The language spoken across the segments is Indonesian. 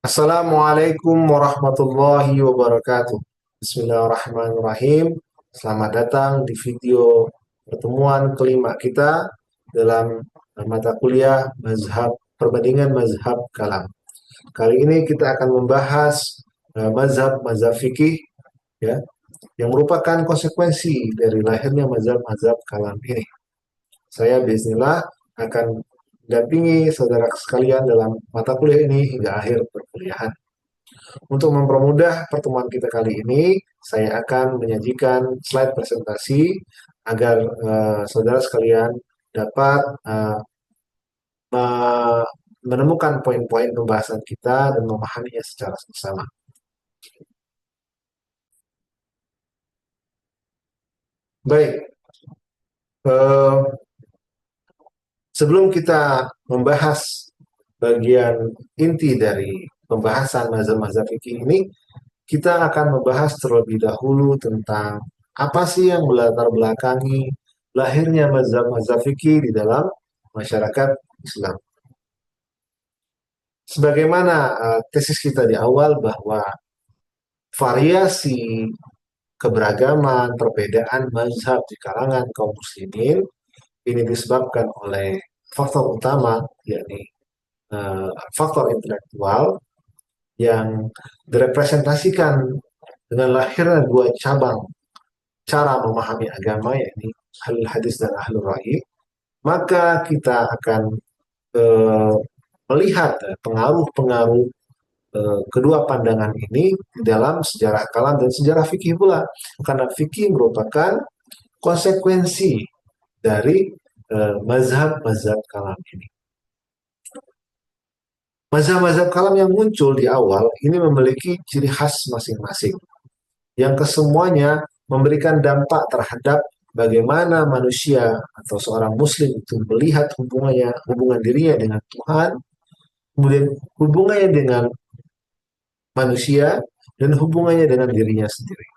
Assalamualaikum warahmatullahi wabarakatuh. Bismillahirrahmanirrahim. Selamat datang di video pertemuan kelima kita dalam mata kuliah perbandingan mazhab kalam. Kali ini kita akan membahas mazhab fikih, ya, yang merupakan konsekuensi dari lahirnya mazhab kalam ini. Saya bismillah akan dampingi saudara sekalian dalam mata kuliah ini hingga akhir perkuliahan. Untuk mempermudah pertemuan kita kali ini, saya akan menyajikan slide presentasi agar saudara sekalian dapat menemukan poin-poin pembahasan kita dan memahaminya secara bersama. Baik, eh, sebelum kita membahas bagian inti dari pembahasan mazhab-mazhab fikih ini, kita akan membahas terlebih dahulu tentang apa sih yang melatar belakangi lahirnya mazhab-mazhab fikih di dalam masyarakat Islam. Sebagaimana tesis kita di awal bahwa variasi keberagaman, perbedaan mazhab di kalangan kaum muslimin ini disebabkan oleh faktor utama, yakni faktor intelektual yang direpresentasikan dengan lahirnya dua cabang cara memahami agama, yakni ahlul hadis dan ahlul ra'yi. Maka kita akan eh, melihat pengaruh-pengaruh kedua pandangan ini di dalam sejarah kalam dan sejarah fikih pula. Karena fikih merupakan konsekuensi dari mazhab-mazhab kalam ini. Mazhab-mazhab kalam yang muncul di awal ini memiliki ciri khas masing-masing, yang kesemuanya memberikan dampak terhadap bagaimana manusia atau seorang muslim itu melihat hubungan dirinya dengan Tuhan, kemudian hubungannya dengan manusia, dan hubungannya dengan dirinya sendiri.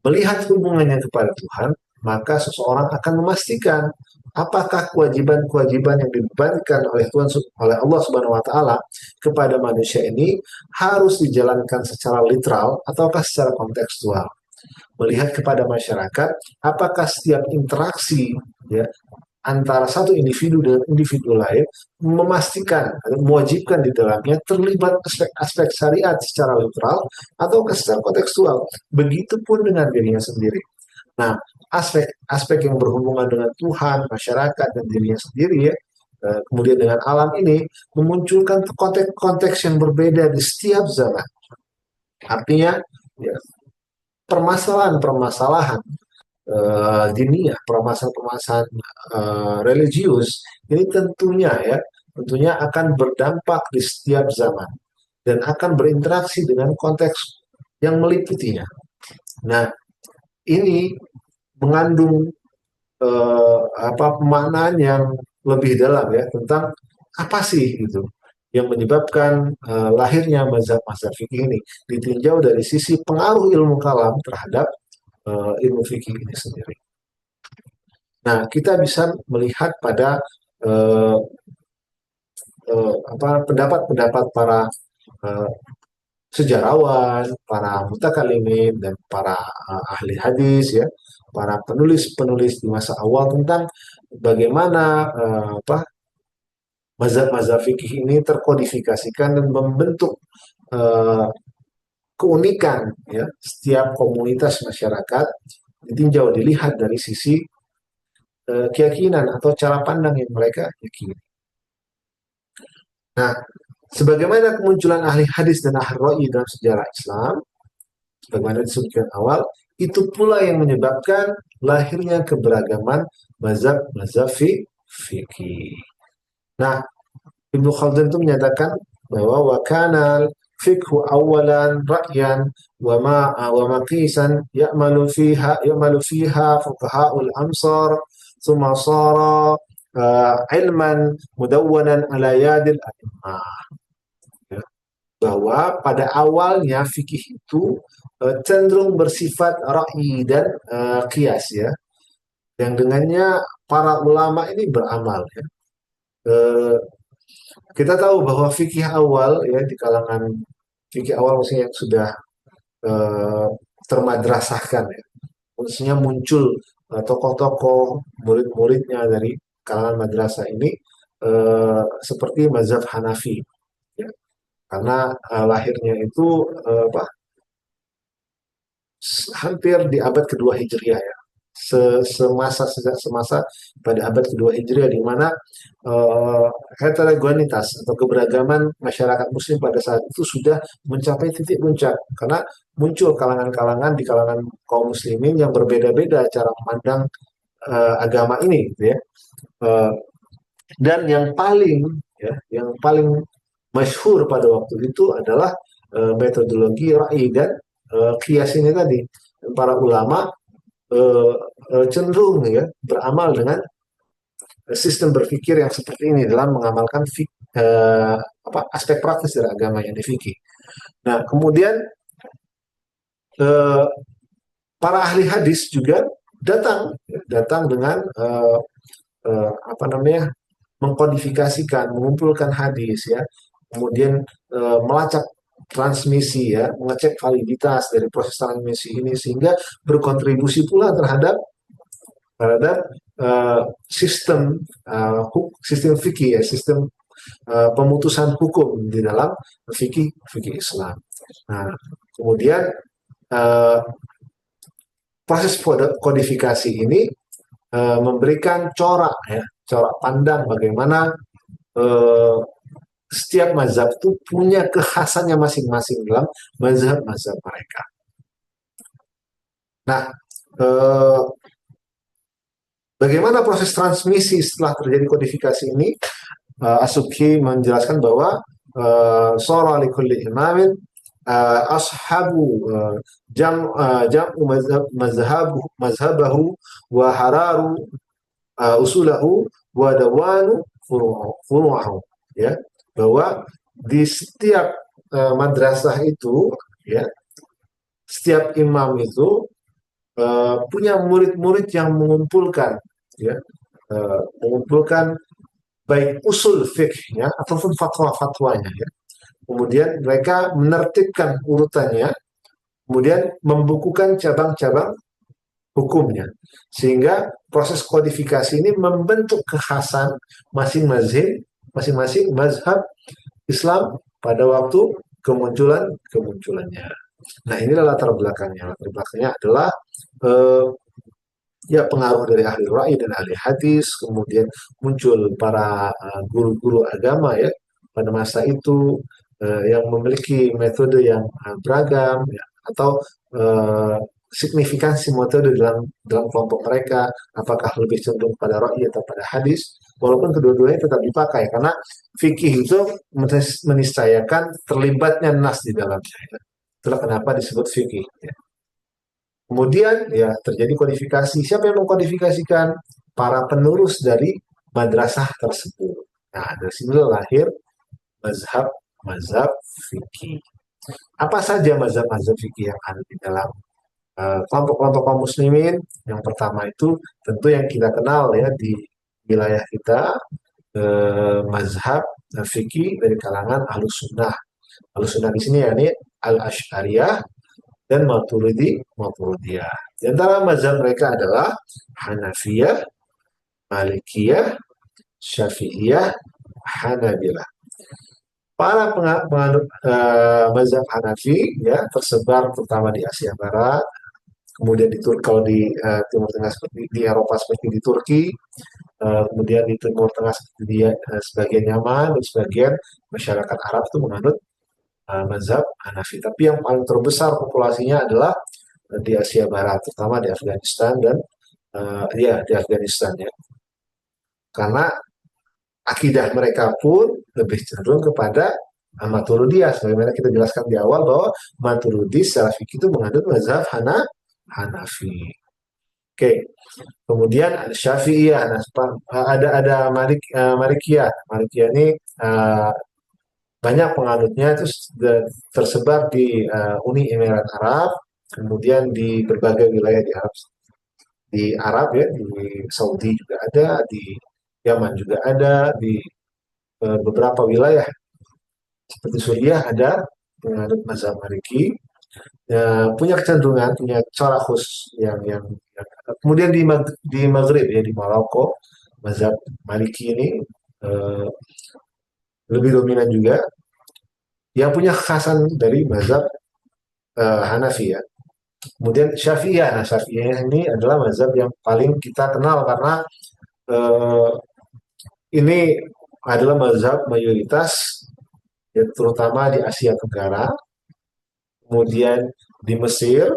Melihat hubungannya kepada Tuhan, maka seseorang akan memastikan apakah kewajiban-kewajiban yang dibebankan oleh Allah Subhanahu wa taala kepada manusia ini harus dijalankan secara literal ataukah secara kontekstual. Melihat kepada masyarakat, apakah setiap interaksi, ya, antara satu individu dengan individu lain memastikan atau mewajibkan di dalamnya terlibat aspek-aspek syariat secara literal atau secara kontekstual. Begitupun dengan dirinya sendiri. Nah, aspek-aspek yang berhubungan dengan Tuhan, masyarakat, dan dirinya sendiri, ya, kemudian dengan alam ini memunculkan konteks-konteks yang berbeda di setiap zaman. Artinya, ya, permasalahan-permasalahan diniyah, permasalahan-permasalahan religius ini tentunya akan berdampak di setiap zaman dan akan berinteraksi dengan konteks yang meliputinya. Nah, ini mengandung pemaknaan yang lebih dalam, ya, tentang apa sih itu yang menyebabkan lahirnya mazhab-mazhab fikih ini ditinjau dari sisi pengaruh ilmu kalam terhadap ilmu fikih ini sendiri. Nah, kita bisa melihat pada uh, pendapat-pendapat para uh, sejarawan, para mutakalimin, dan para ahli hadis, ya, para penulis-penulis di masa awal tentang bagaimana mazhab-mazhab fikih ini terkodifikasikan dan membentuk uh, keunikan, ya, setiap komunitas masyarakat ditinjau dilihat dari sisi keyakinan atau cara pandang yang mereka yakini. Nah, sebagaimana kemunculan ahli hadis dan ahli ra'yi dalam sejarah Islam, sebagaimana disebutkan awal, itu pula yang menyebabkan lahirnya keberagaman mazhab-mazhab fikih. Nah, Ibnu Khaldun itu menyatakan bahwa wakana fikhu awalan ra'yan wa maqisan ya'malu fiha fuqaha'ul amsar thumma sara ilman mudawwanan ala yadil a'immah. Ya, bahwa pada awalnya fikih itu cenderung bersifat ra'yi dan qiyas, ya, yang dengannya para ulama ini beramal, ya. Kita tahu bahwa fikih awal ya di kalangan fikih awal maksudnya yang sudah eh, termadrasahkan ya. Maksudnya muncul tokoh-tokoh murid-muridnya dari kalangan madrasah ini seperti mazhab Hanafi ya. Karena lahirnya itu apa hampir di abad kedua Hijriah ya. Semasa pada abad kedua Hijriah di mana eh, heterogenitas atau keberagaman masyarakat Muslim pada saat itu sudah mencapai titik puncak karena muncul kalangan-kalangan di kalangan kaum Muslimin yang berbeda-beda cara memandang agama ini, gitu ya. Eh, dan yang paling masyhur pada waktu itu adalah metodologi ra'i dan kias ini tadi. Para ulama eh, cenderung ya beramal dengan sistem berpikir yang seperti ini dalam mengamalkan aspek praktis dari agama yang fikih. Nah, kemudian eh, para ahli hadis juga datang dengan apa namanya mengkodifikasikan, mengumpulkan hadis ya, kemudian melacak transmisi ya, mengecek validitas dari proses transmisi ini sehingga berkontribusi pula terhadap sistem fikih ya, sistem pemutusan hukum di dalam fikih fikih Islam. Nah, kemudian uh, proses kodifikasi ini memberikan corak pandang bagaimana uh, setiap mazhab itu punya kekhasannya masing-masing dalam mazhab-mazhab mereka. Nah, eh, bagaimana proses transmisi setelah terjadi kodifikasi ini? As-Subki menjelaskan bahwa sora likulli imamin ashabu jam'u mazhabahu wa hararu usulahu wa dawanu furu'ahu ya, bahwa di setiap madrasah itu ya, setiap imam itu punya murid-murid yang mengumpulkan ya, mengumpulkan baik usul fikihnya ataupun fatwa-fatwanya ya. Kemudian mereka menertibkan urutannya, kemudian membukukan cabang-cabang hukumnya. Sehingga proses kodifikasi ini membentuk kekhasan masing-masing mazhab Islam pada waktu kemunculannya. Nah, inilah latar belakangnya. Latar belakangnya adalah eh, ya pengaruh dari ahli ra'i dan ahli hadis, kemudian muncul para guru-guru agama ya pada masa itu yang memiliki metode yang beragam ya, atau uh, signifikansi metode dalam dalam kelompok mereka, apakah lebih cenderung pada ra'i atau pada hadis, walaupun kedua-duanya tetap dipakai karena fikih itu meniscayakan terlibatnya nas di dalamnya. Ya. Itulah kenapa disebut fikih. Ya. Kemudian ya terjadi kodifikasi. Siapa yang mengkodifikasikan? Para penerus dari madrasah tersebut. Nah, dari sini lahir mazhab fikih. Apa saja mazhab-mazhab fikih yang ada di dalam kelompok-kelompok kaum muslimin? Yang pertama itu tentu yang kita kenal ya di wilayah kita, mazhab fikih dari kalangan ahlus sunnah. Ahlus sunnah di sini ya ini al-Asy'ariyah dan Maturidiyah. Di antara mazhab mereka adalah Hanafiyah, Malikiyah, Syafi'iyah, Hanabilah. Para penganut mazhab Hanafi ya tersebar terutama di Asia Barat, kemudian di Turki, kalau di Timur Tengah seperti di Eropa seperti di Turki, kemudian di Timur Tengah seperti di sebagian Yaman dan sebagian masyarakat Arab itu menganut mazhab Hanafi. Tapi yang paling terbesar populasinya adalah di Asia Barat, terutama di Afghanistan dan ya di Afghanistan ya. Karena akidah mereka pun lebih cenderung kepada Maturidiyah. Sebagaimana kita jelaskan di awal bahwa Maturidi secara fikih itu menganut mazhab Hanafi. Oke, kemudian ada Syafi'iyah, ada Malikiyah. Malikiyah ini banyak penganutnya itu tersebar di Uni Emirat Arab, kemudian di berbagai wilayah di Arab ya, di Saudi juga ada, di Yaman juga ada, di beberapa wilayah seperti Suriah ada penganut mazhab Maliki, punya kecenderungan, punya corak khusus yang kemudian di Maghrib ya di Maroko mazhab Maliki ini eh, lebih dominan juga, yang punya kekhasan dari mazhab Hanafi ya. Kemudian Syafi'iyah, nah Syafi'iyah ini adalah mazhab yang paling kita kenal karena eh, ini adalah mazhab mayoritas ya, terutama di Asia Tenggara, kemudian di Mesir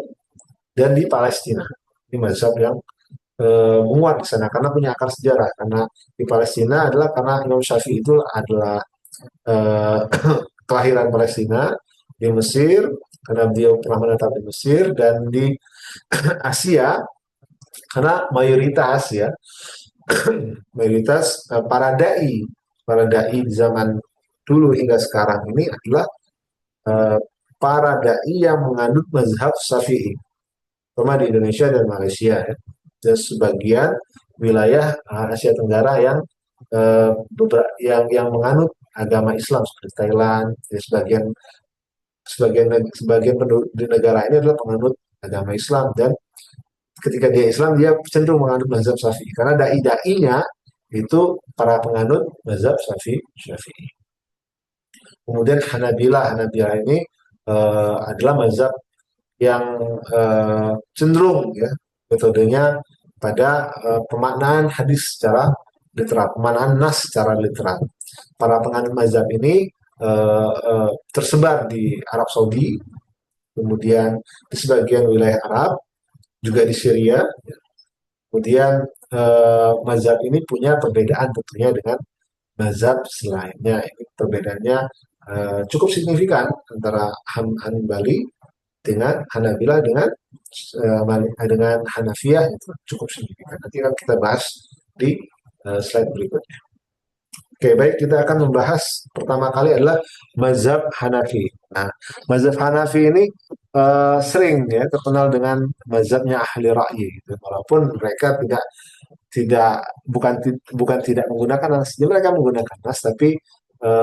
dan di Palestina. Ini mazhab yang menguat di sana karena punya akar sejarah. Karena di Palestina adalah karena Imam Syafi'i itu adalah eh, kelahiran Palestina, di Mesir karena beliau pernah menetap di Mesir, dan di Asia karena mayoritas para dai di zaman dulu hingga sekarang ini adalah eh, para dai yang menganut mazhab Syafi'i, terutama di Indonesia dan Malaysia ya. Dan sebagian wilayah Asia Tenggara yang yang menganut agama Islam seperti Thailand, ya, sebagian penduduk di negara ini adalah penganut agama Islam, dan ketika dia Islam dia cenderung menganut mazhab Syafi'i karena dai-dainya itu para penganut mazhab Syafi'i. Kemudian Hanabila ini adalah mazhab yang cenderung ya metodenya pada pemaknaan hadis secara literal, pemaknaan nas secara literal. Para penganut mazhab ini tersebar di Arab Saudi, kemudian di sebagian wilayah Arab, juga di Syria. Kemudian mazhab ini punya perbedaan tentunya dengan mazhab selainnya. Ini perbedaannya cukup signifikan antara Hanbali dengan Hanabila dengan Hanafiyah, itu cukup signifikan. Nanti akan kita bahas di slide berikutnya. Oke, baik, kita akan membahas pertama kali adalah mazhab Hanafi. Nah, mazhab Hanafi ini sering ya terkenal dengan mazhabnya ahli ra'yi, gitu. Walaupun mereka tidak tidak bukan bukan tidak menggunakan nas, mereka menggunakan nas, tapi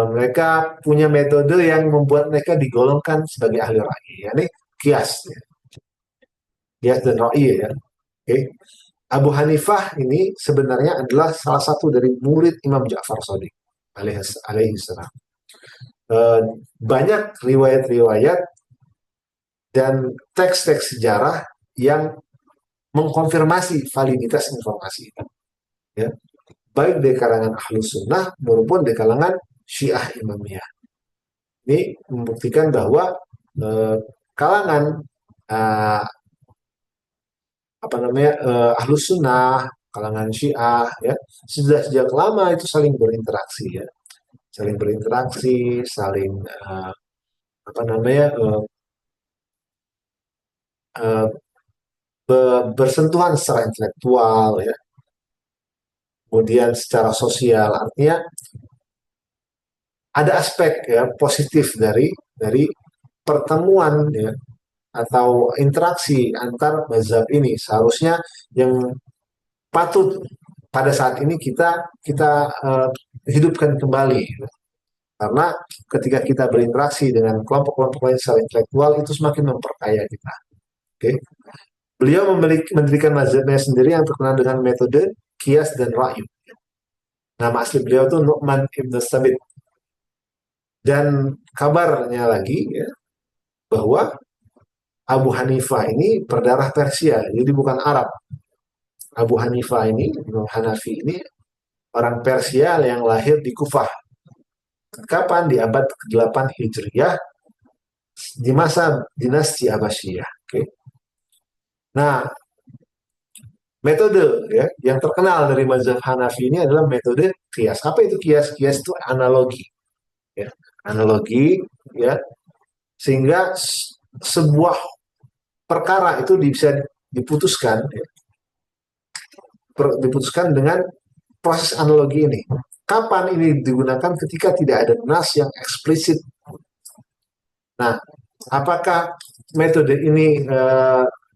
mereka punya metode yang membuat mereka digolongkan sebagai ahli ra'yi, yakni kias, ya. Kias dan ra'yi ya. Oke. Abu Hanifah ini sebenarnya adalah salah satu dari murid Imam Ja'far Shadiq alaihi salam. Eh, Banyak riwayat-riwayat dan teks-teks sejarah yang mengkonfirmasi validitas informasi itu. Ya. Baik di kalangan Ahlus Sunnah maupun di kalangan Syiah Imamiyah. Ini membuktikan bahwa kalangan eh, Ahlus Sunnah, kalangan Syiah ya sudah sejak lama itu saling berinteraksi ya, saling apa namanya uh, uh, bersentuhan secara intelektual ya, kemudian secara sosial, artinya ada aspek ya positif dari pertemuan ya atau interaksi antar mazhab ini. Seharusnya yang patut pada saat ini kita hidupkan kembali, karena ketika kita berinteraksi dengan kelompok-kelompok lain secara intelektual itu semakin memperkaya kita. Oke. Beliau mendirikan mazhabnya sendiri yang terkenal dengan metode kias dan ra'yu. Nama asli beliau itu Nu'man ibn Sabit. Dan kabarnya lagi ya, bahwa Abu Hanifah ini berdarah Persia, jadi bukan Arab. Abu Hanifah ini, Imam Hanafi ini orang Persia yang lahir di Kufah. Kapan? Di abad ke-8 Hijriyah, di masa dinasti Abbasiyah. Okay. Nah, metode ya yang terkenal dari mazhab Hanafi ini adalah metode kias. Apa itu kias? Kias itu analogi. Ya. Analogi ya, sehingga sebuah perkara itu bisa diputuskan ya, diputuskan dengan proses analogi ini. Kapan ini digunakan? Ketika tidak ada nas yang eksplisit. Nah, apakah metode ini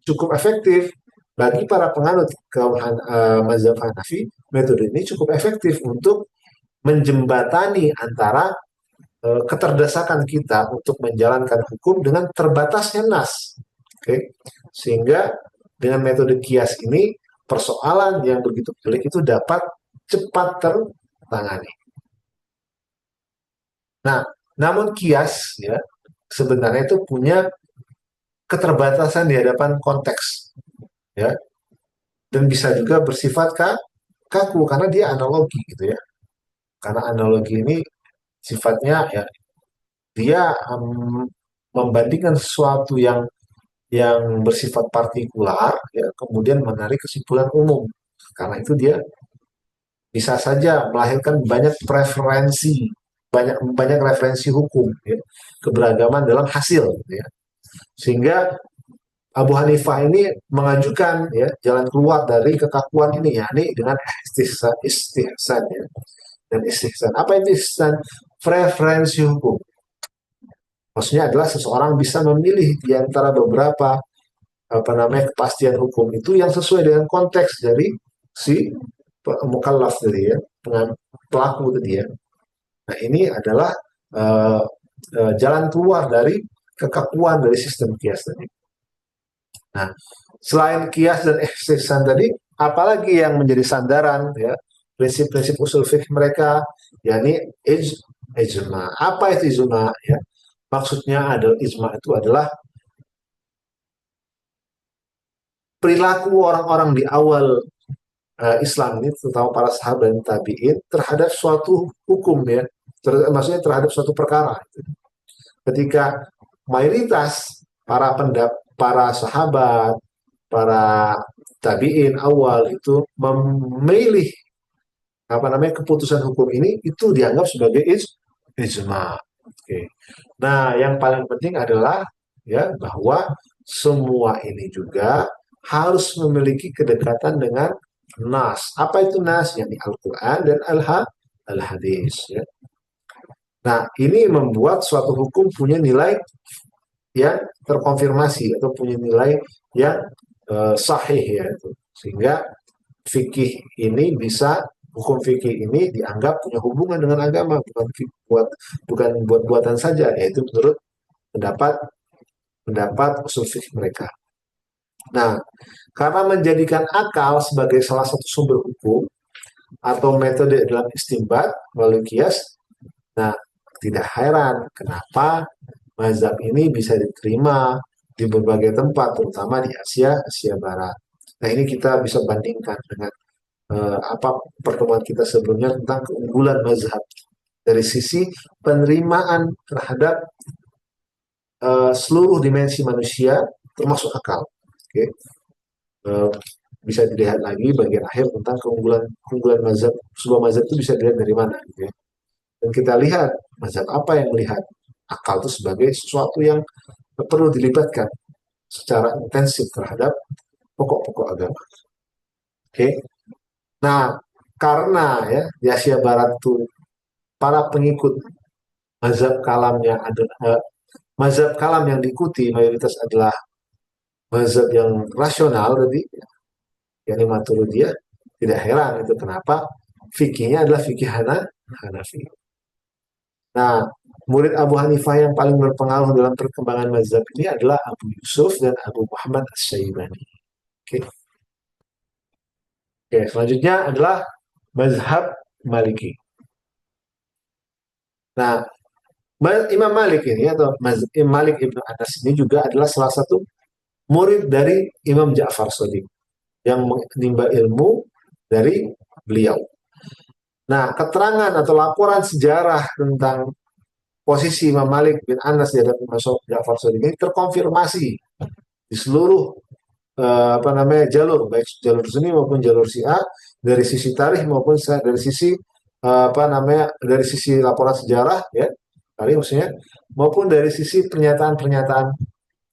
cukup efektif bagi para penganut kaum mazhab Hanafi? Metode ini cukup efektif untuk menjembatani antara keterdesakan kita untuk menjalankan hukum dengan terbatasnya nas. Oke, sehingga dengan metode kias ini persoalan yang begitu pelik itu dapat cepat tertangani. Nah, namun kias ya sebenarnya itu punya keterbatasan di hadapan konteks ya, dan bisa juga bersifat kaku karena dia analogi gitu ya. Karena analogi ini sifatnya ya dia membandingkan sesuatu yang bersifat partikular ya kemudian menarik kesimpulan umum. Karena itu dia bisa saja melahirkan banyak preferensi, banyak banyak referensi hukum ya, keberagaman dalam hasil gitu ya. Sehingga Abu Hanifah ini mengajukan ya jalan keluar dari kekakuan ini ya, ini dengan istihsan ya. Dan istihsan. Apa itu istihsan? Preferensi hukum. Maksudnya adalah seseorang bisa memilih di antara beberapa apa namanya kepastian hukum itu yang sesuai dengan konteks dari si mukallaf tadi ya, dengan pelaku tadi ya. Nah ini adalah uh, jalan keluar dari kekakuan dari sistem kias tadi. Nah selain kias dan ihsan tadi, apalagi yang menjadi sandaran ya prinsip-prinsip usul fikih mereka, yakni ijma. Apa itu ijma? Ya, maksudnya adalah ijma itu adalah perilaku orang-orang di awal Islam ini, terutama para sahabat dan tabiin terhadap suatu hukum ya, maksudnya terhadap suatu perkara. Ketika mayoritas para sahabat, para tabiin awal itu memilih apa namanya keputusan hukum ini, itu dianggap sebagai ijma. Oke. Nah, yang paling penting adalah ya bahwa semua ini juga harus memiliki kedekatan dengan nas. Apa itu nas? Yang Al-Quran dan Al-Hadis. Ya. Nah, ini membuat suatu hukum punya nilai yang terkonfirmasi atau punya nilai yang sahih ya. Sehingga fikih ini bisa hukum fikih ini dianggap punya hubungan dengan agama, bukan buat buatan saja, yaitu menurut pendapat pendapat usul fikih mereka. Nah, karena menjadikan akal sebagai salah satu sumber hukum atau metode dalam istimbat melalui kias, nah tidak heran kenapa mazhab ini bisa diterima di berbagai tempat, terutama di Asia Barat. Nah ini kita bisa bandingkan dengan apa pertemuan kita sebelumnya tentang keunggulan mazhab dari sisi penerimaan terhadap seluruh dimensi manusia termasuk akal. Okay. Uh, bisa dilihat lagi bagian akhir tentang keunggulan mazhab, sebuah mazhab itu bisa dilihat dari mana gitu ya. Dan kita lihat mazhab apa yang melihat akal itu sebagai sesuatu yang perlu dilibatkan secara intensif terhadap pokok-pokok agama. Oke. Okay. Nah, karena ya di Asia Barat itu para pengikut mazhab kalamnya adalah mazhab kalam yang diikuti mayoritas adalah mazhab yang rasional tadi, yakni Maturidiyah, tidak heran itu kenapa fikihnya adalah fikih Hanafi. Nah, murid Abu Hanifah yang paling berpengaruh dalam perkembangan mazhab ini adalah Abu Yusuf dan Abu Muhammad As-Syaibani. Oke. Oke, selanjutnya adalah mazhab Maliki. Nah, Imam Malik ini atau Imam Malik Ibnu Anas ini juga adalah salah satu murid dari Imam Ja'far Shadiq yang menimba ilmu dari beliau. Nah, keterangan atau laporan sejarah tentang posisi Imam Malik bin Anas di hadapan Imam Ja'far Shadiq ini terkonfirmasi di seluruh apa namanya jalur, baik jalur Sunni maupun jalur Syiah, dari sisi tarikh maupun dari sisi apa namanya dari sisi laporan sejarah ya, tadi maksudnya maupun dari sisi pernyataan-pernyataan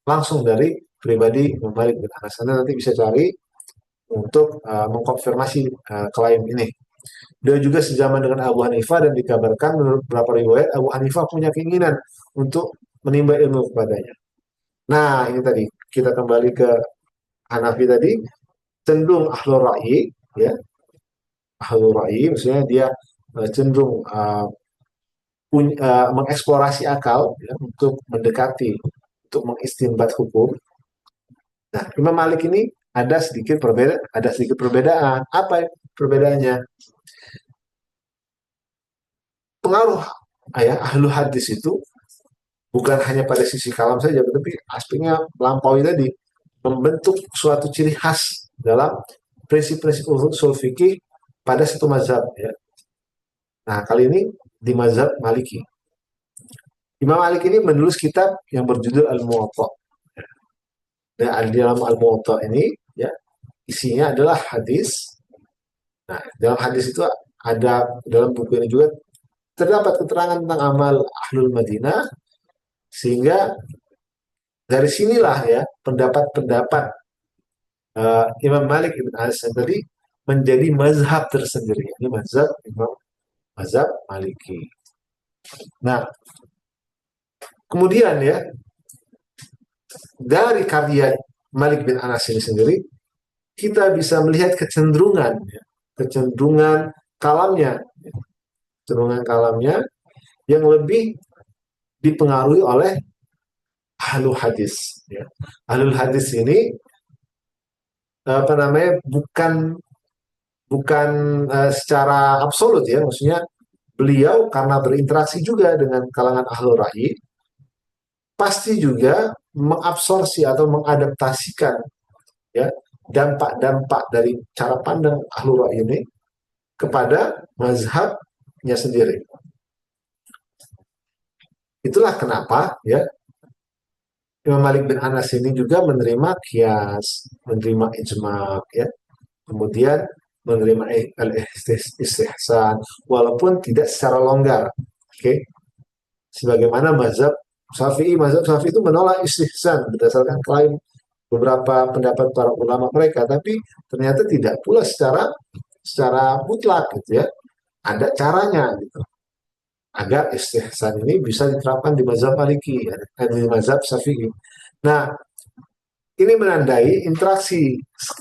langsung dari pribadi Imam Malik bin Anas. Anda nanti bisa cari untuk mengkonfirmasi klaim ini. Dia juga sejaman dengan Abu Hanifah dan dikabarkan menurut beberapa riwayat Abu Hanifah punya keinginan untuk menimba ilmu kepadanya. Nah, ini tadi kita kembali ke Hanafi tadi, cenderung ahlul ra'yi ya. Ahlul ra'yi maksudnya dia cenderung mengeksplorasi akal ya, untuk mendekati, untuk mengistinbat hukum. Nah, Imam Malik ini ada sedikit perbedaan. Apa perbedaannya? Pengaruh ahlu hadis itu bukan hanya pada sisi kalam saja, tetapi aspeknya melampaui tadi, membentuk suatu ciri khas dalam prinsip-prinsip usul fikih pada satu mazhab. Ya. Nah, kali ini di mazhab Maliki. Imam Malik ini menulis kitab yang berjudul Al-Muwatta. Dan di dalam Al-Muwatta ini, ya, isinya adalah hadis. Nah, dalam hadis itu ada, dalam buku ini juga terdapat keterangan tentang amal Ahlul Madinah, sehingga dari sinilah ya pendapat-pendapat Imam Malik Ibn Anas tadi menjadi mazhab tersendiri. Ini mazhab Maliki. Nah, kemudian ya dari karya Malik bin Anas ini sendiri kita bisa melihat kecenderungan ya, kecenderungan kalamnya, kecenderungan kalamnya yang lebih dipengaruhi oleh ahlul hadis. Ya. Ahlul hadis ini apa namanya bukan bukan secara absolut ya, maksudnya beliau karena berinteraksi juga dengan kalangan ahlul ra'i, pasti juga mengabsorpsi atau mengadaptasikan ya dampak-dampak dari cara pandang ahlul ra'i ini kepada mazhabnya sendiri. Itulah kenapa ya Imam Malik bin Anas ini juga menerima kias, menerima ijma, ya, kemudian menerima al-istihsan, walaupun tidak secara longgar. Oke, okay? Sebagaimana mazhab Syafi'i itu menolak istihsan berdasarkan klaim beberapa pendapat para ulama mereka, tapi ternyata tidak pula secara mutlak gitu ya. Ada caranya gitu agar istihsan ini bisa diterapkan di mazhab Maliki, di mazhab Syafi'i. Nah, ini menandai interaksi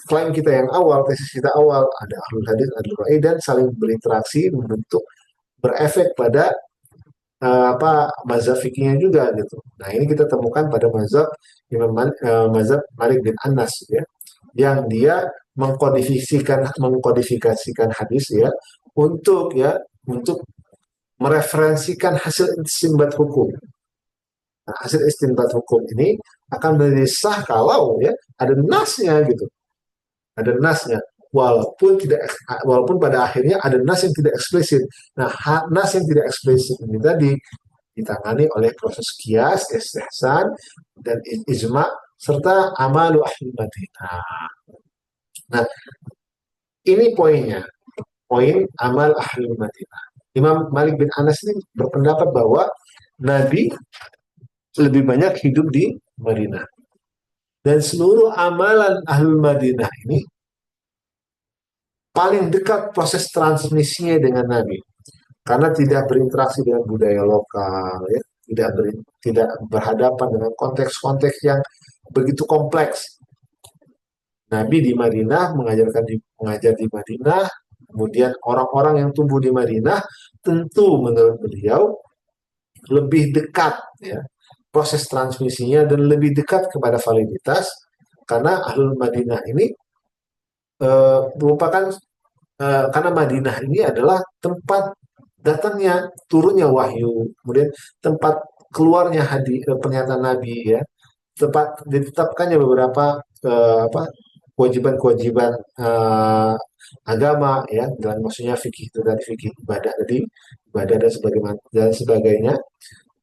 klaim kita yang awal, tesis kita awal, ada ahlul hadis, ahlul ra'i, dan saling berinteraksi membentuk berefek pada mazhab fikihnya juga gitu. Nah, ini kita temukan pada mazhab Malik bin Anas ya, yang dia mengkodifikasikan hadis ya untuk mereferensikan hasil istinbat hukum. Nah, hasil istinbat hukum ini akan menjadi sah kalau ya ada nasnya gitu. Ada nasnya. Walaupun pada akhirnya ada nas yang tidak eksplisit. Nah, nas yang tidak eksplisit ini tadi ditangani oleh proses kias, istihsan, dan ijma serta amalu ahli Madinah. Nah, ini poinnya. Poin amal ahli Madinah. Imam Malik bin Anas ini berpendapat bahwa Nabi lebih banyak hidup di Madinah. Dan seluruh amalan Ahlul Madinah ini paling dekat proses transmisinya dengan Nabi. Karena tidak berinteraksi dengan budaya lokal, ya, tidak berhadapan dengan konteks-konteks yang begitu kompleks. Nabi di Madinah mengajar di Madinah, kemudian orang-orang yang tumbuh di Madinah tentu menurut beliau lebih dekat ya proses transmisinya dan lebih dekat kepada validitas karena Ahlul Madinah ini merupakan karena Madinah ini adalah tempat datangnya turunnya wahyu, kemudian tempat keluarnya pernyataan Nabi ya, tempat ditetapkannya beberapa kewajiban-kewajiban agama ya, dan maksudnya fikih itu dari fikih ibadah tadi, ibadah dan sebagainya.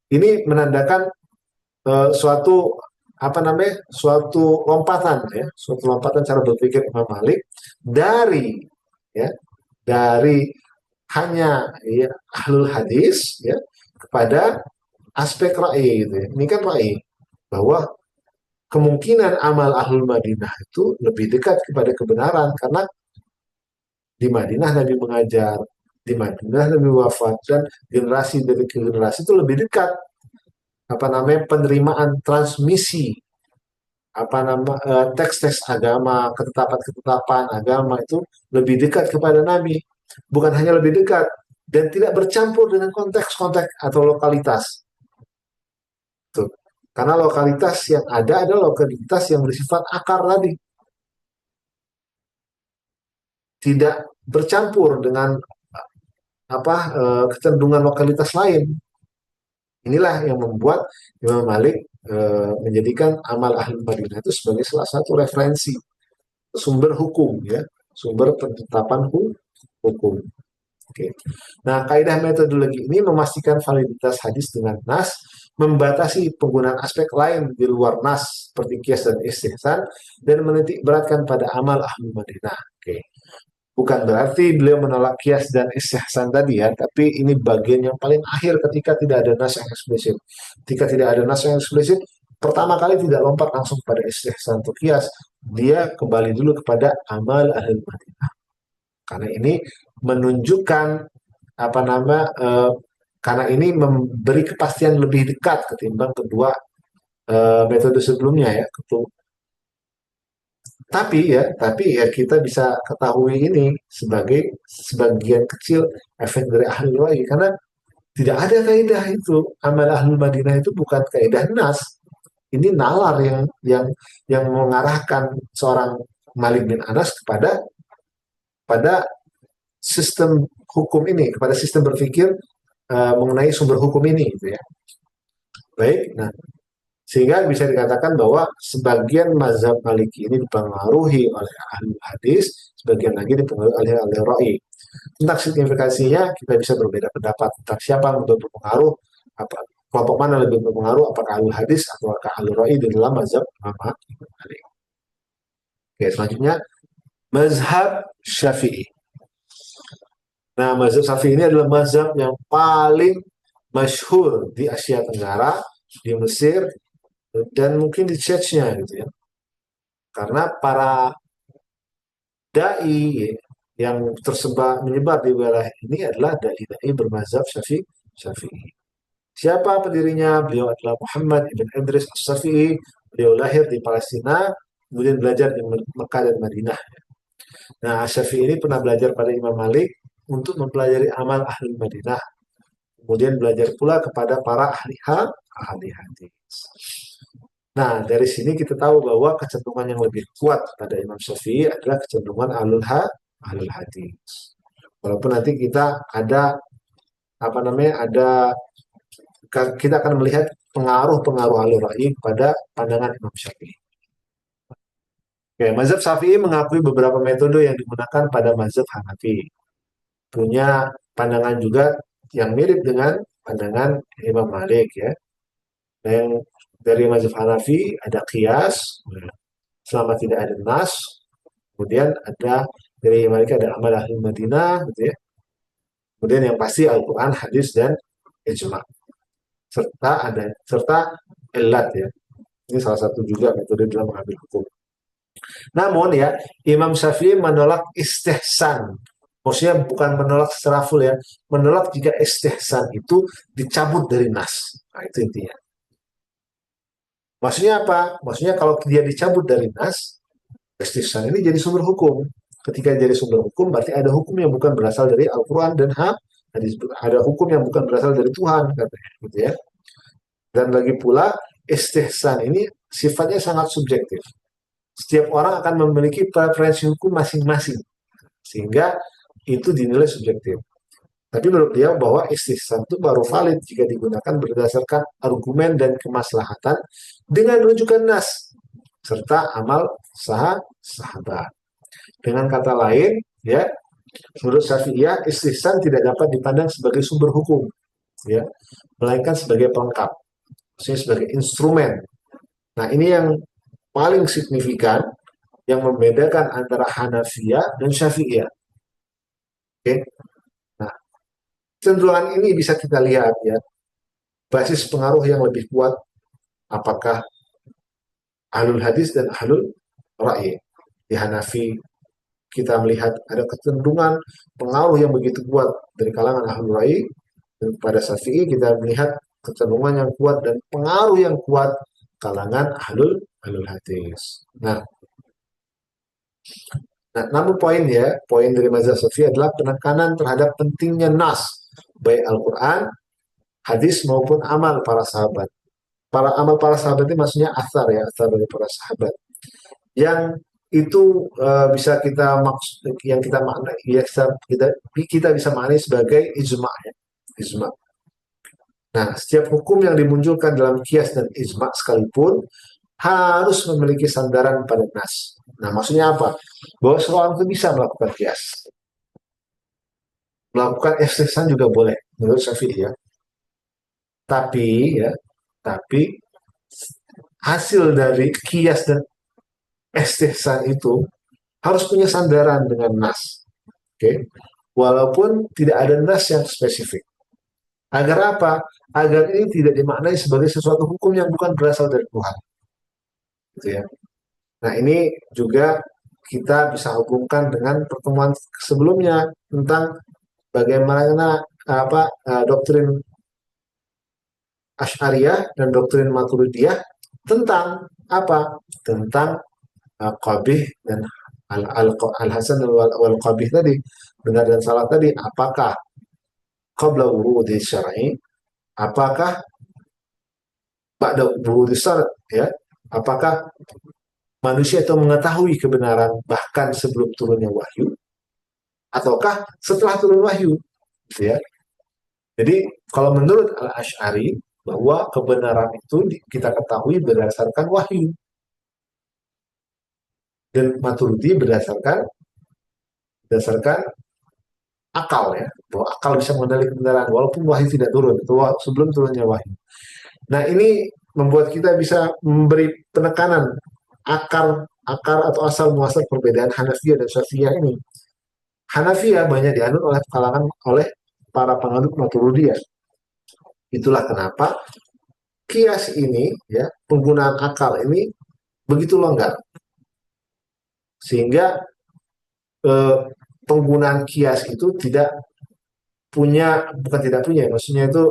Ini menandakan suatu lompatan cara berpikir Imam Malik dari ya dari hanya ya, ahlul hadis ya kepada aspek ra'i gitu ya. Ini kan ra'i bahwa kemungkinan amal ahlul Madinah itu lebih dekat kepada kebenaran karena di Madinah Nabi mengajar, di Madinah Nabi wafat, dan generasi dari generasi itu lebih dekat penerimaan transmisi teks-teks agama, ketetapan-ketetapan agama itu lebih dekat kepada Nabi. Bukan hanya lebih dekat, dan tidak bercampur dengan konteks-konteks atau lokalitas. Tuh. Karena lokalitas yang ada adalah lokalitas yang bersifat akar tadi, tidak bercampur dengan kecenderungan lokalitas lain. Inilah yang membuat Imam Malik menjadikan amal ahli Madinah itu sebagai salah satu referensi sumber hukum, ya, sumber penetapan hukum. Oke. Nah, kaidah metodologi ini memastikan validitas hadis dengan nas, membatasi penggunaan aspek lain di luar nas seperti kias dan istihsan, dan menitik beratkan pada amal ahli Madinah. Oke. Bukan berarti beliau menolak kias dan istihsan tadi, ya, tapi ini bagian yang paling akhir ketika tidak ada nas yang eksplisit. Ketika tidak ada nas yang eksplisit, pertama kali tidak lompat langsung pada istihsan atau kias, dia kembali dulu kepada amal ahli Madinah. Karena ini menunjukkan apa nama karena ini memberi kepastian lebih dekat ketimbang kedua metode sebelumnya, ya. Tapi ya kita bisa ketahui ini sebagai sebagian kecil efek dari ahli wahyu, karena tidak ada kaidah itu. Amal ahli Madinah itu bukan kaidah nas. Ini nalar yang mengarahkan seorang Malik bin Anas pada sistem hukum ini, kepada sistem berpikir mengenai sumber hukum ini, gitu ya. Baik, nah sehingga bisa dikatakan bahwa sebagian mazhab Maliki ini dipengaruhi oleh ahli hadis, sebagian lagi dipengaruhi oleh ahli ra'i. Tentang signifikasinya kita bisa berbeda pendapat tentang siapa yang lebih berpengaruh, apa kelompok mana lebih berpengaruh, apakah ahli hadis atau ahli ra'i di dalam mazhab Imam Malik. Oke, selanjutnya mazhab Syafi'i. Nah, mazhab Syafi'i ini adalah mazhab yang paling masyhur di Asia Tenggara, di Mesir, dan mungkin di Chechnya, gitu ya. Karena para dai yang tersebar menyebar di wilayah ini adalah dai-dai bermazhab Syafi'i. Siapa pendirinya? Beliau adalah Muhammad ibn Idris As-Syafi'i. Beliau lahir di Palestina, kemudian belajar di Mekah dan Madinah. Nah, Syafi'i ini pernah belajar pada Imam Malik untuk mempelajari amal ahli Madinah. Kemudian belajar pula kepada para ahli hadis. Nah, dari sini kita tahu bahwa kecenderungan yang lebih kuat pada Imam Syafi'i adalah kecenderungan ahlul hadis. Walaupun nanti kita kita akan melihat pengaruh-pengaruh ahlul ra'i pada pandangan Imam Syafi'i. Oke, mazhab Syafi'i mengakui beberapa metode yang digunakan pada mazhab Hanafi. Punya pandangan juga yang mirip dengan pandangan Imam Malik, ya. Dan dari mazhab Hanafi ada qiyas, selama tidak ada nas. Kemudian ada dari Malik ada amal ahli Madinah, gitu ya. Kemudian yang pasti Al-Quran, hadis, dan ijma. Serta ilat, ya. Ini salah satu juga metode dalam mengambil hukum. Namun, ya, Imam Syafi'i menolak istihsan. Maksudnya bukan menolak secara full, ya. Menolak jika istihsan itu dicabut dari nas. Nah, itu intinya. Maksudnya apa? Maksudnya kalau dia dicabut dari nas, istihsan ini jadi sumber hukum. Ketika jadi sumber hukum, berarti ada hukum yang bukan berasal dari Al-Quran dan hadis. Ada hukum yang bukan berasal dari Tuhan, katanya, gitu ya. Dan lagi pula, istihsan ini sifatnya sangat subjektif. Setiap orang akan memiliki preferensi hukum masing-masing, sehingga itu dinilai subjektif. Tapi menurut dia bahwa istihsan itu baru valid jika digunakan berdasarkan argumen dan kemaslahatan dengan rujukan nas serta amal sahabat. Dengan kata lain, ya, menurut Syafi'iyah istihsan tidak dapat dipandang sebagai sumber hukum, ya, melainkan sebagai pelengkap, maksudnya sebagai instrumen. Nah, ini yang paling signifikan yang membedakan antara Hanafiyah dan Syafi'iyah. Oke. Nah, cenderungan ini bisa kita lihat, ya, basis pengaruh yang lebih kuat apakah ahlul hadis dan ahlul ra'i. Di Hanafi kita melihat ada kecenderungan pengaruh yang begitu kuat dari kalangan ahlul ra'i, dan pada Syafi'i kita melihat kecenderungan yang kuat dan pengaruh yang kuat kalangan ahlul hadis. Nah, Nah, namun poin dari mazhab Syafi'i adalah penekanan terhadap pentingnya nas, baik Al-Quran, hadis maupun amal para sahabat. Para sahabat ini maksudnya asar ya, asar dari para sahabat. Yang itu bisa kita maksud, yang kita makna, ya, kita bisa maknai sebagai ijma ya, ijma. Nah, setiap hukum yang dimunculkan dalam kias dan ijma sekalipun harus memiliki sandaran pada nas. Nah, maksudnya apa? Bahwa seorang itu bisa melakukan kias. Melakukan istihsan juga boleh, menurut Syafi'i ya. Tapi ya, tapi hasil dari kias dan istihsan itu harus punya sandaran dengan nas. Oke. Okay? Walaupun tidak ada nas yang spesifik. Agar apa? Agar ini tidak dimaknai sebagai sesuatu hukum yang bukan berasal dari Tuhan. Gitu ya. Nah, ini juga kita bisa hubungkan dengan pertemuan sebelumnya tentang bagaimana doktrin Asy'ariyah dan doktrin Maturidiyah tentang apa? Tentang qabih dan al-hasan wal qabih tadi, benar dan salah tadi, apakah qabla wurudi syar'i, apakah ba'da wurudi syarat ya? Apakah manusia itu mengetahui kebenaran bahkan sebelum turunnya wahyu ataukah setelah turun wahyu, gitu ya. Jadi kalau menurut Al-Asy'ari bahwa kebenaran itu kita ketahui berdasarkan wahyu dan Maturidi berdasarkan akal ya, bahwa akal bisa mengenali kebenaran walaupun wahyu tidak turun, itu sebelum turunnya wahyu. Nah, ini membuat kita bisa memberi penekanan akar atau asal muasal perbedaan Hanafiyah dan Syafi'iyah ini. Hanafiyah banyak dianut oleh kalangan oleh para penganut Maturidiyah. Itulah kenapa kias ini ya, penggunaan akal ini begitu longgar sehingga eh, penggunaan kias itu tidak punya, bukan tidak punya, maksudnya itu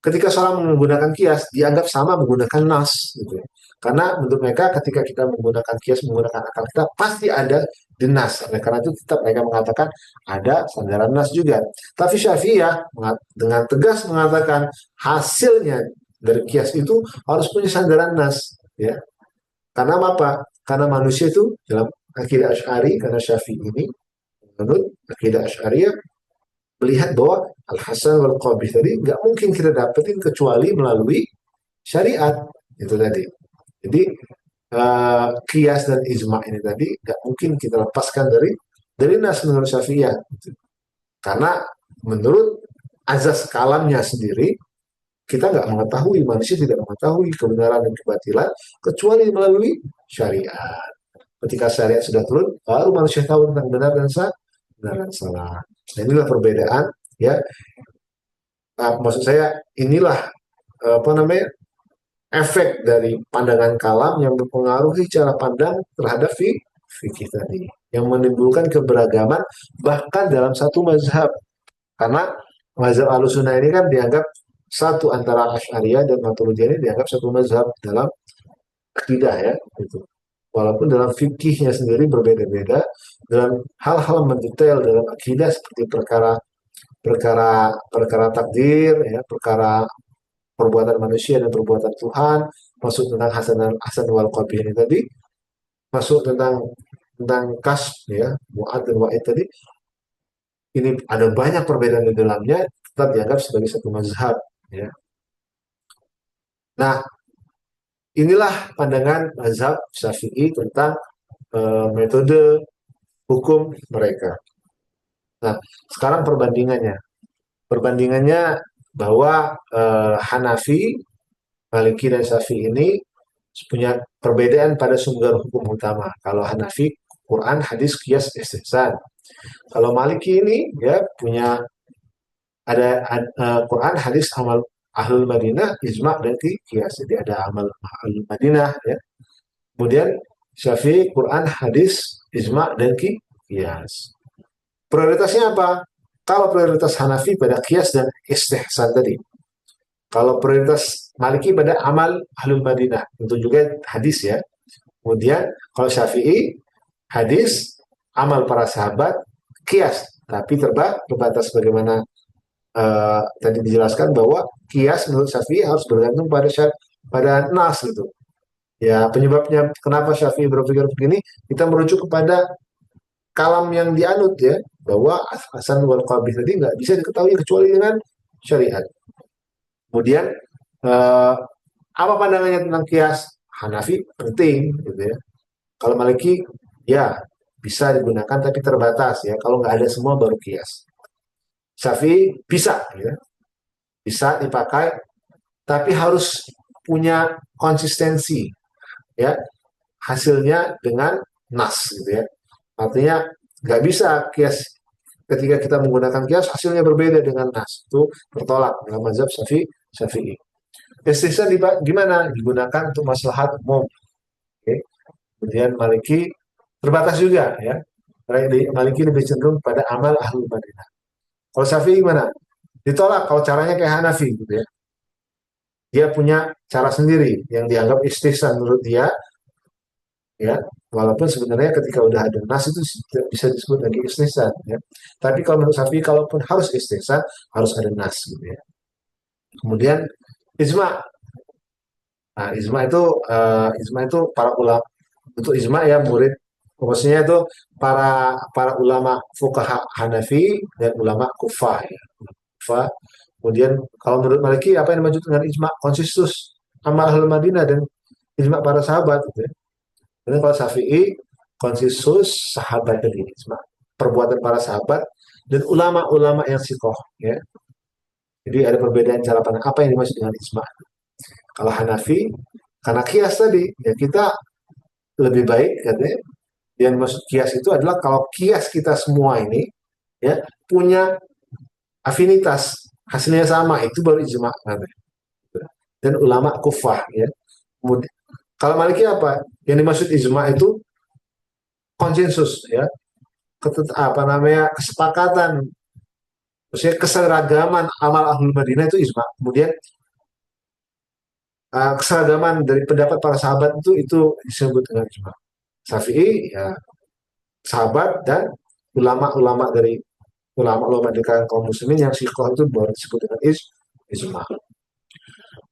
ketika seorang menggunakan kias dianggap sama menggunakan nas gitu ya. Karena menurut mereka ketika kita menggunakan kias, menggunakan akal kita pasti ada di nas. Oleh karena itu tetap mereka mengatakan ada sandaran nas juga. Tapi Syafi'iyah dengan tegas mengatakan hasilnya dari kias itu harus punya sandaran nas ya. Karena apa? Karena manusia itu dalam akidah Asy'ari, karena Syafi'i ini menurut akidah Asy'ariyah melihat bahwa al-hasan wal qabih tadi nggak mungkin kita dapetin kecuali melalui syariat itu tadi. Jadi kias dan ijma ini tadi nggak mungkin kita lepaskan dari nas menurut Syafi'iyah. Karena menurut azas kalamnya sendiri kita nggak mengetahui, manusia tidak mengetahui kebenaran dan kebatilan kecuali melalui syariat. Ketika syariat sudah turun, baru manusia tahu tentang benar dan salah. Nah, inilah perbedaan ya. Maksud saya inilah apa namanya efek dari pandangan kalam yang mempengaruhi cara pandang terhadap fikih tadi, yang menimbulkan keberagaman bahkan dalam satu mazhab. Karena mazhab Ahlussunnah ini kan dianggap satu antara Asy'ariyah dan Maturidiyah, ini dianggap satu mazhab dalam akidah ya itu. Walaupun dalam fikihnya sendiri berbeda-beda, dalam hal-hal mendetail dalam akidah seperti perkara perkara perkara takdir ya, perkara perbuatan manusia dan perbuatan Tuhan, masuk tentang hasan wal qabih ini tadi, masuk tentang kas ya, mu'ad dan wa'id tadi, ini ada banyak perbedaan di dalamnya, tetap dianggap sebagai satu mazhab ya. Nah, inilah pandangan mazhab Syafi'i tentang metode hukum mereka. Nah, sekarang perbandingannya. Perbandingannya bahwa Hanafi, Maliki dan Syafi'i ini punya perbedaan pada sumber hukum utama. Kalau Hanafi, Quran, hadis, qiyas, istihsan. Kalau Maliki ini ya punya ada Quran, hadis, amal ahlul Madinah, ijma dan qiyas. Jadi ada amal ahlul Madinah ya. Kemudian Syafi'i, Quran, hadis, ijma dan qiyas. Prioritasnya apa? Kalau prioritas Hanafi pada qiyas dan istihsan tadi. Kalau prioritas Maliki pada amal ahlul Madinah, tentu juga hadis ya. Kemudian kalau Syafi'i hadis, amal para sahabat, kias. Tapi terbatas bagaimana tadi dijelaskan bahwa kias menurut Syafi'i harus bergantung pada nas gitu. Ya, penyebabnya kenapa Syafi'i berpikir begini, kita merujuk kepada kalam yang dianut ya, bahwa Hasan wal Qabih tadi nggak bisa diketahui kecuali dengan syariat. Kemudian eh, apa pandangannya tentang kias? Hanafi penting gitu ya. Kalau Maliki ya bisa digunakan tapi terbatas ya. Kalau nggak ada semua baru kias. Syafi'i bisa ya, bisa dipakai tapi harus punya konsistensi ya, hasilnya dengan nas gitu ya. Artinya nggak bisa kias, ketika kita menggunakan kias hasilnya berbeda dengan nas, itu tertolak dalam mazhab Syafi'i. Istisna gimana? Digunakan untuk maslahat umum. Oke. Kemudian Maliki terbatas juga ya. Maliki lebih cenderung pada amal ahlul Madinah. Kalau Syafi'i gimana? Ditolak kalau caranya kayak Hanafi gitu ya. Dia punya cara sendiri yang dianggap istisna menurut dia ya. Walaupun sebenarnya ketika udah ada nas itu tidak bisa disebut lagi istisna ya. Tapi kalau menurut Syafi'i kalaupun harus istisna harus ada nas gitu ya. Kemudian ijma. Nah, ijma itu para ulama, untuk ijma ya murid, maksudnya itu para ulama fuqaha Hanafi dan ulama Kufah ya. Kufah. Kemudian kalau menurut Maliki apa yang dimaksud dengan ijma? Konsensus amal ahli Madinah dan ijma para sahabat gitu ya. Dan kalau Syafi'i konsensus sahabat tadi ijma, perbuatan para sahabat dan ulama-ulama yang sikoh ya. Jadi ada perbedaan cara pandang apa yang dimaksud dengan ijma. Kalau Hanafi karena kias tadi ya, kita lebih baik katanya, yang maksud kias itu adalah kalau kias kita semua ini ya punya afinitas, hasilnya sama, itu baru ijma namanya. Dan ulama kufah ya. Kemudian kalau Maliki apa? Yang dimaksud ijma itu konsensus ya, apa namanya, kesepakatan, maksudnya keseragaman amal ahlul Madinah itu ijma. Kemudian keseragaman dari pendapat para sahabat itu disebut dengan ijma. Syafi'i ya sahabat dan ulama-ulama dari ulama-ulama di kalangan kaum muslimin yang sikoh itu baru disebut dengan ijma.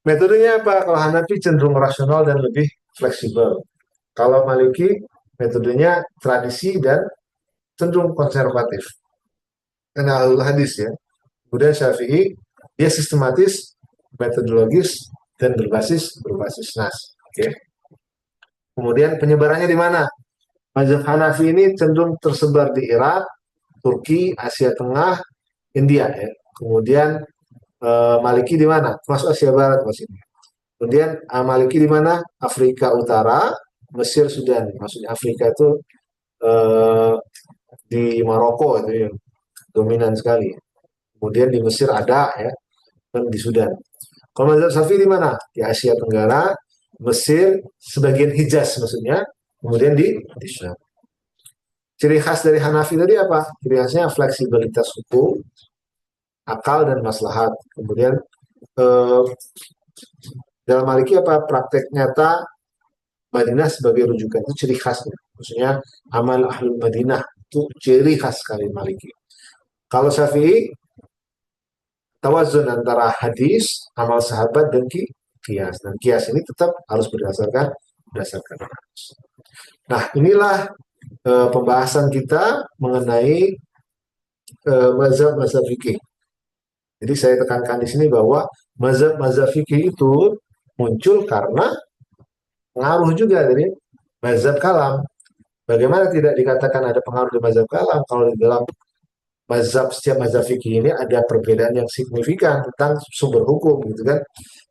Metodenya apa? Kalau Hanafi cenderung rasional dan lebih fleksibel. Kalau Maliki metodenya tradisi dan cenderung konservatif. Karena hadis ya. Kemudian Syafi'i dia sistematis, metodologis dan berbasis nas. Oke. Kemudian penyebarannya di mana? Mazhab Hanafi ini cenderung tersebar di Irak, Turki, Asia Tengah, India ya. Kemudian Maliki di mana? Masuk Asia Barat maksudnya. Kemudian Maliki di mana? Afrika Utara, Mesir, Sudan. Maksudnya Afrika itu eh, di Maroko itu yang dominan sekali. Kemudian di Mesir ada ya, dan di Sudan. Kalau mazhab Syafi'i di mana? Di Asia Tenggara, Mesir, sebagian Hijaz maksudnya, kemudian di Syam. Ciri khas dari Hanafi tadi apa? Ciri khasnya fleksibilitas hukum, akal dan maslahat. Kemudian eh, dalam Maliki apa? Praktek nyata Madinah sebagai rujukan itu ciri khasnya. Maksudnya amal ahlul Madinah itu ciri khas sekali Maliki. Kalau Syafi'i tawazun antara hadis, amal sahabat dan kias. Dan kias ini tetap harus berdasarkan hadis. Nah, inilah pembahasan kita mengenai mazhab fikih. Jadi saya tekankan di sini bahwa mazhab fikih itu muncul karena pengaruh juga dari mazhab kalam. Bagaimana tidak dikatakan ada pengaruh dari mazhab kalam kalau di dalam setiap mazhab fikih ini ada perbedaan yang signifikan tentang sumber hukum gitu kan.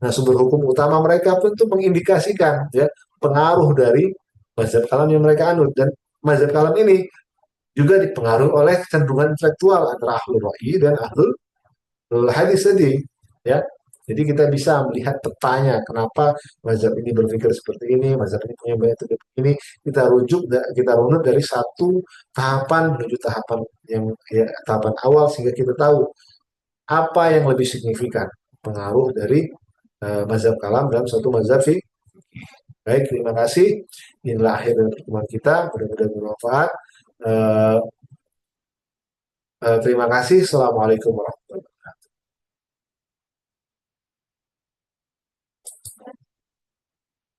Nah, sumber hukum utama mereka pun itu mengindikasikan ya pengaruh dari mazhab kalam yang mereka anut, dan mazhab kalam ini juga dipengaruhi oleh kecenderungan intelektual antara ahlul ra'yi dan ahlul hadis tadi ya. Jadi kita bisa melihat petanya kenapa mazhab ini berpikir seperti ini, mazhab ini punya banyak seperti ini. Kita runut dari satu tahapan menuju tahapan yang ya, tahapan awal sehingga kita tahu apa yang lebih signifikan pengaruh dari mazhab kalam dalam suatu mazhab Baik, terima kasih. Inilah akhir dari pertemuan kita. Mudah-mudahan bermanfaat. Eh, terima kasih. Assalamualaikum warahmatullahi wabarakatuh.